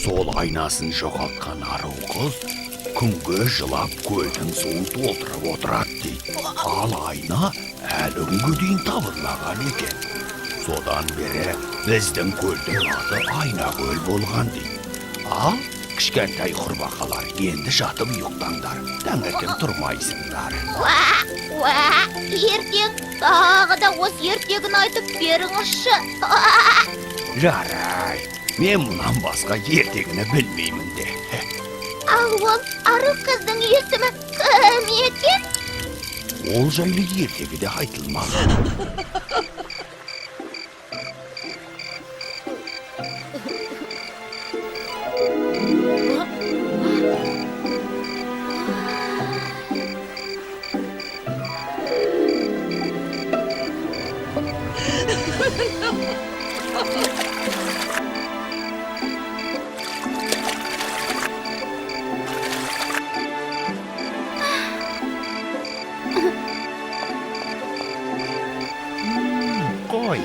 Сол айнасын жоғалтқан ару қыз күнге жылап көлдің суын толтырып отырады дейді. Ал айна әлі күнге дейін табылмаған екен. Содан бері біздің көлдің аты Айнакөл болған дейді. Ал кішкентай құрбақалар енді жатып ұйықтаңдар, таңертең тұрмайсыңдар. Ертең тағы да осы ертегін айтып беріңізші. Жарай, мен мұнан басқа ертегіні білмеймін де. Ал ол ару қыздың есімі кім екен? Ол жайлы ертегіде айтылмаған. Қой,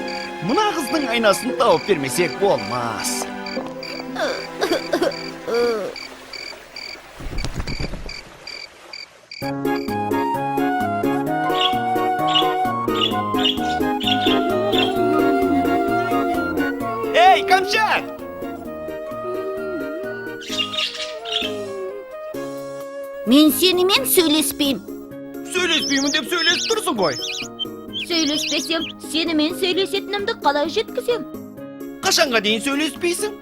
мына қыздың айнасын тауып бермесек болмас. Ей, Камчат! Мен сенімен сөйлеспейм. Сөйлеспеймін деп сөйлесіп тұрсың ғой. Сөйлеспесем, сенімен сөйлесетінімді қалай жеткізем? Қашанға дейін сөйлеспейсің?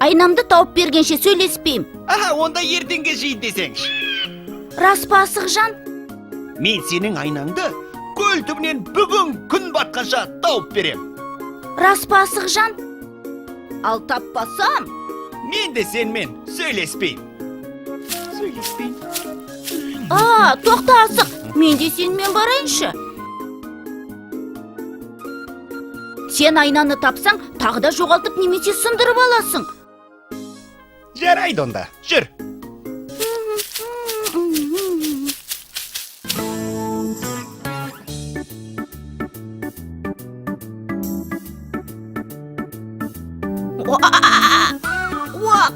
Айнамды тауып бергенше сөйлеспейм. Аха, онда ертеңге жейін десеңші. Рас па Асықжан? Мен сенің айнаңды көл түбінен бүгін күн батқанша тауып берем. Рас па Асықжан? Ал таппасам? Мен де сенмен сөйлеспейм. Тоқта Асық, мен де сенімен барайыншы. Сен айнаны тапсаң, тағы да жоғалтып немесе сындырып аласың. Жарайды онда, жүр.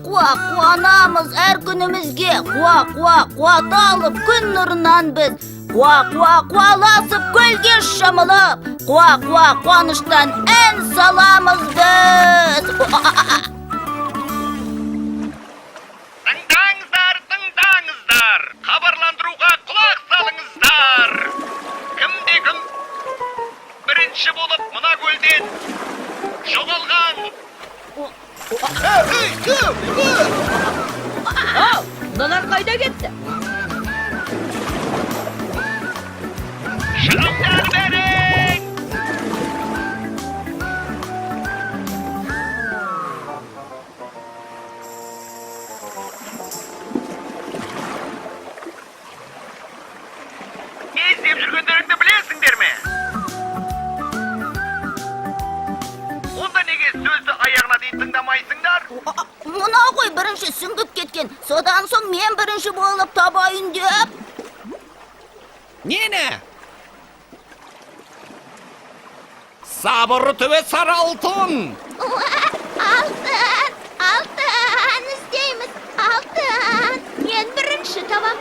Қуанамыз әр күнімізге. Қуаталып күн нұрынан біз. Қуаласып көлге шамылып. Қуаныштан ән саламыз біз. Тыңдаңыздар, хабарландыруға құлақ салыңыздар. Кім бірінші болып мына көлден жоғалған. Мыналар қайда кетті? Шығыңдар берің! Не істеп жүргендеріңді білесіңдер ме? Онда неге сөзді аяғына дейін тыңдамайсыңдар? Мұна ғой бірінші сүңгіп кеткен. Содан соң мен бірінші болып табайын деп. Нені? Сабыры төбе сары алтын! Алтын іздейміз, алтын. Мен бірінші табам.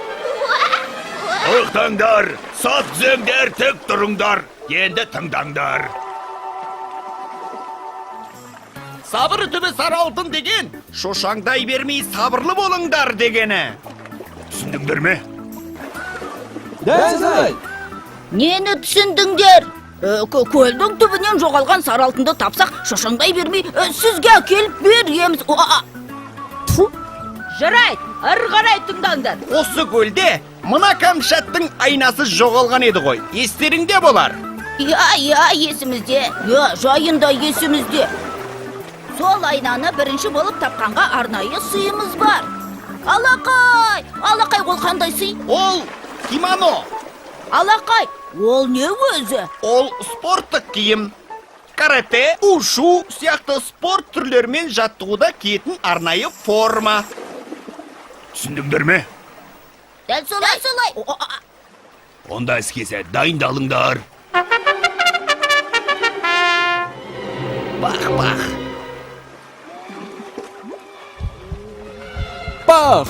Тоқтаңдар, сап түзеңдер, тік тұрыңдар, енді тыңдаңдар. Сабыры төбе сары алтын деген, шошаңдай бермей сабырлы болыңдар дегені. Түсіндіңдер ме? Дәл. Нені түсіндіңдер? Көлдің түбінен жоғалған сары алтынды тапсақ, шошаңдай бермей, сізге келіп береміз. Жарайды, ары қарай тыңдаңдар. Осы көлде мына Камшаттың айнасы жоғалған еді ғой. Естеріңде болар? Есімізде. Жайында есімізде. Сол айнаны бірінші болып тапқанға арнайы сыйымыз бар. Алақай, ол қандай сый? Ол кимоно. Алақай, ол не өзі? Ол спорттық киім. Карате, ушу сияқты спорт түрлерімен жаттығуда киетін арнайы форма. Түсіндіңдер ме? Дәл солай. Онда іске дайындалыңдар. Бақ. шеф!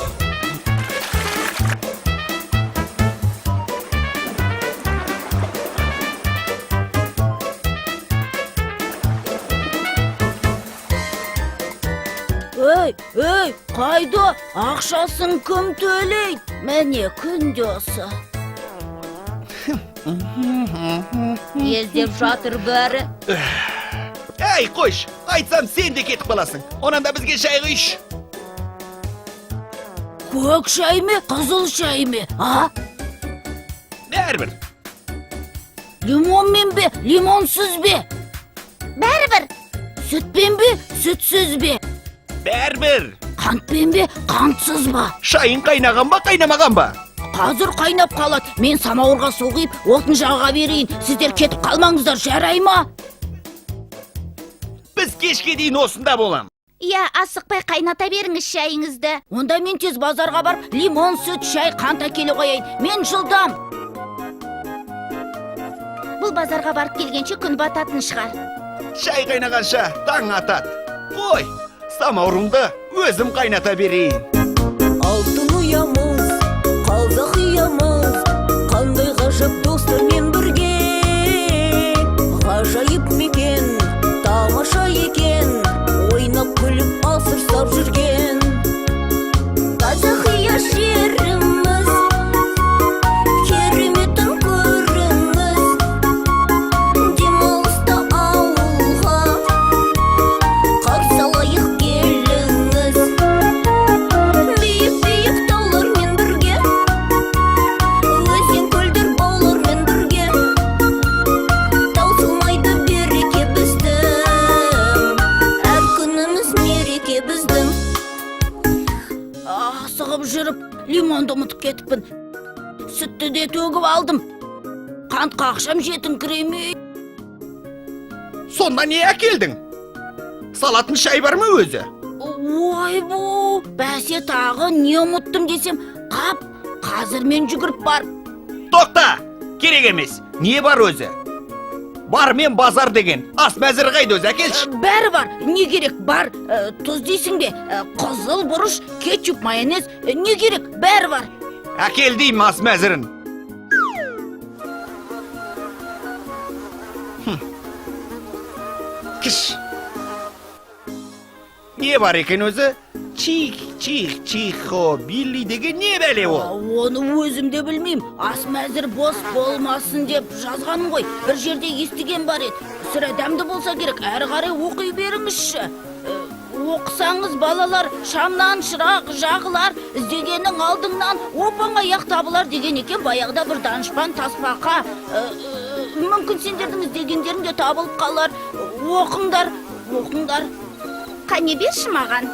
Ей, қайда? Ақшасын кім төлейді? Міне күнде осы. Ездеп жатыр бәрі. Әй, қойш, айтсам сен де кетіп қаласың. Онан да бізге шай құйш. Көк шай ме, қызыл шай ме, а? Бәрібір. Лимонмен бе, лимонсыз бе? Бәрібір. Сүтпен бе, сүтсіз бе? Бәрібір. Қантпен бе, қантсыз ба? Шайын қайнаған ба, қайнамаған ба? Қазір қайнап қалады. Мен самауырға су құйып, отын жаға берейін. Сіздер кетіп қалмаңыздар, жарай ма? Біз кешке дейін осында болам. Иә, асықпай қайната беріңіз шайыңызды. Онда мен тез базарға барып, лимон, сүт, шай, қант әкеле қояйын. Мен жылдам. Бұл базарға барып келгенше күн бататын шығар. Шай қайнағанша таң атады. Қой, самаурымды өзім қайната берейін. Алтын ұямыз, Қазақиямыз, қандай ғажап достармен бірге. Ғажайып мекен, тамаша екен, ойнап күліп асыр сап жүрген. Қазақия жеріміз, кереметін көріңіз, демалыста ауылға қарсы алайық келіңіз. Биік-биік таулармен бірге, өзен көлдер баулармен бірге, таусылмайды береке біздің, әр күніміз мереке біздің. Асығып жүріп, лимонды ұмытып кетіппін. Сүтті де төгіп алдым. Қантқа ақшам жетіңкіремей. Сонда не әкелдің? Салатын шай бар ма өзі? Ой бұ, бәсе тағы не ұмыттым десем, қап, қазір мен жүгіріп бар. Тоқта! Керек емес. Не бар өзі? Бар мен базар деген. Ас мәзір қайды өзі әкелші. Бәрі бар, не керек бар? Тұз дейсің бе? Қызыл бұрыш, кетчуп, майонез, не керек? Бәрі бар. Әкел деймін ас мәзірін. Кіш. Не бар екен өзі? Чихо, билли деген не бәле ол? Оны өзім де білмеймін. Ас мәзір бос болмасын деп жазғаным ғой. Бір жерде естіген бар еді. Сірә дәмді болса керек, әрі қарай оқи беріңізші. Оқысаңыз балалар, шамнан шырақ жағылар, іздегеннің алдыңнан опан аяқ табылар деген екен баяғыда бір данышпан таспақа. Мүмкін сендердің іздегендерің де табылып қалар. Оқыңдар. Қане берші маған.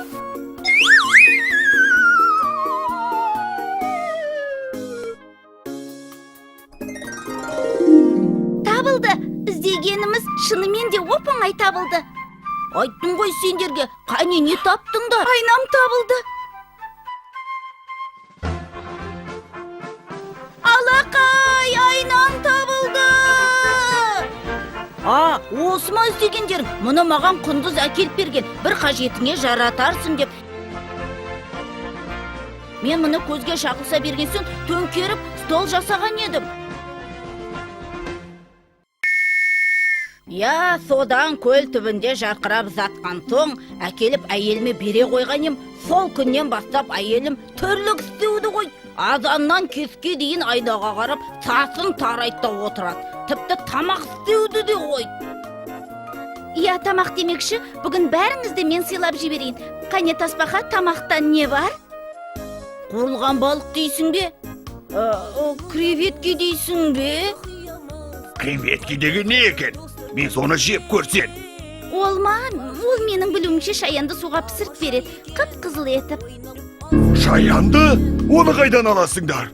Табылды. Іздегеніміз шынымен де оп-оңай табылды. Айттым ғой сендерге, қане не таптыңдар? Айнам табылды. Алақай, айнам табылды. Осы ма іздегендерің? Мұны маған құндыз әкеліп берген. Bir қажетіңе жаратарсың деп. Мен мұны көзге шағылса берген соң төңкеріп стол жасаған едім. Я, содан көл түбінде жарқырап затқан соң, әкеліп әйеліме бере қойған ем. Сол күннен бастап әйелім түрлік істеуді ғой. Азаннан кеске дейін айнаға қарап, сасын тарайтта отырады. Тіпті тамақ істеуді де қойды. Я, тамақ демекші, бүгін бәріңізді мен сыйлап жіберейін. Қане таспақа, тамақтан не бар? Қуырылған балық дейсің бе? Креветки дейсің бе? Креветки деген не екен? Мен соны жеп көрсен. Ол менің білуімше шаянды суға пісіріп береді, қып-қызыл етіп. Шаянды? Оны қайдан аласыңдар?